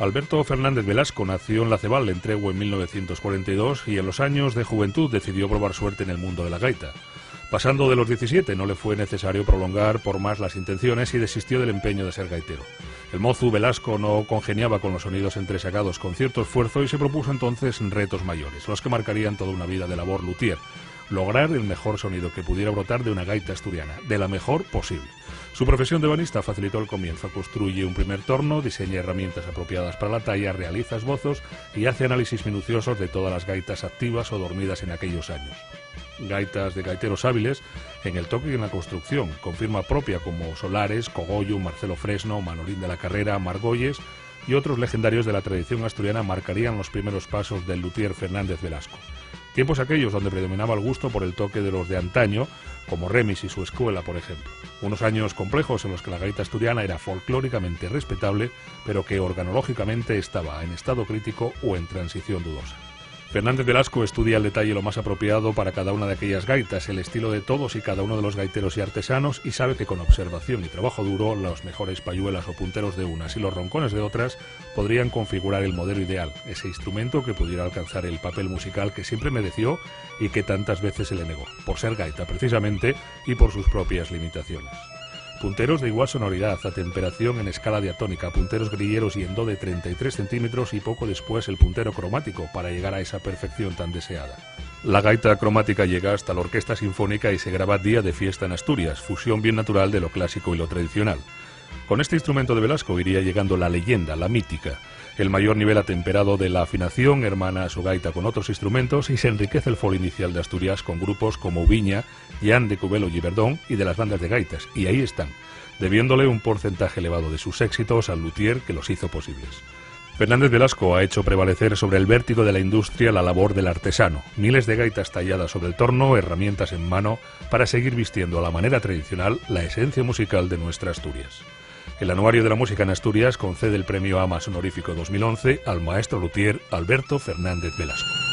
Alberto Fernández Velasco nació en La Cebal, en Tregua, en 1942, y en los años de juventud decidió probar suerte en el mundo de la gaita. Pasando de los 17 no le fue necesario prolongar por más las intenciones y desistió del empeño de ser gaitero. El mozu Velasco no congeniaba con los sonidos entresacados con cierto esfuerzo y se propuso entonces retos mayores, los que marcarían toda una vida de labor luthier: lograr el mejor sonido que pudiera brotar de una gaita asturiana, de la mejor posible. Su profesión de ebanista facilitó el comienzo. Construye un primer torno, diseña herramientas apropiadas para la talla, realiza esbozos y hace análisis minuciosos de todas las gaitas activas o dormidas en aquellos años. Gaitas de gaiteros hábiles en el toque y en la construcción, con firma propia como Solares, Cogollo, Marcelo Fresno, Manolín de la Carrera, Margolles y otros legendarios de la tradición asturiana marcarían los primeros pasos del luthier Fernández Velasco. Tiempos aquellos donde predominaba el gusto por el toque de los de antaño, como Remis y su escuela, por ejemplo. Unos años complejos en los que la gaita asturiana era folclóricamente respetable, pero que organológicamente estaba en estado crítico o en transición dudosa. Fernández Velasco estudia al detalle lo más apropiado para cada una de aquellas gaitas, el estilo de todos y cada uno de los gaiteros y artesanos, y sabe que con observación y trabajo duro, los mejores payuelas o punteros de unas y los roncones de otras podrían configurar el modelo ideal, ese instrumento que pudiera alcanzar el papel musical que siempre mereció y que tantas veces se le negó, por ser gaita precisamente y por sus propias limitaciones. Punteros de igual sonoridad, atemperación en escala diatónica, punteros grilleros y en do de 33 centímetros y poco después el puntero cromático para llegar a esa perfección tan deseada. La gaita cromática llega hasta la orquesta sinfónica y se graba día de fiesta en Asturias, fusión bien natural de lo clásico y lo tradicional. Con este instrumento de Velasco iría llegando la leyenda, la mítica. El mayor nivel atemperado de la afinación hermana a su gaita con otros instrumentos y se enriquece el folio inicial de Asturias con grupos como Viña, Jan de Cubelo y Verdón y de las bandas de gaitas, y ahí están, debiéndole un porcentaje elevado de sus éxitos al luthier que los hizo posibles. Fernández Velasco ha hecho prevalecer sobre el vértigo de la industria la labor del artesano, miles de gaitas talladas sobre el torno, herramientas en mano, para seguir vistiendo a la manera tradicional la esencia musical de nuestra Asturias. El Anuario de la Música en Asturias concede el premio AMAS honorífico 2011 al maestro luthier Alberto Fernández Velasco.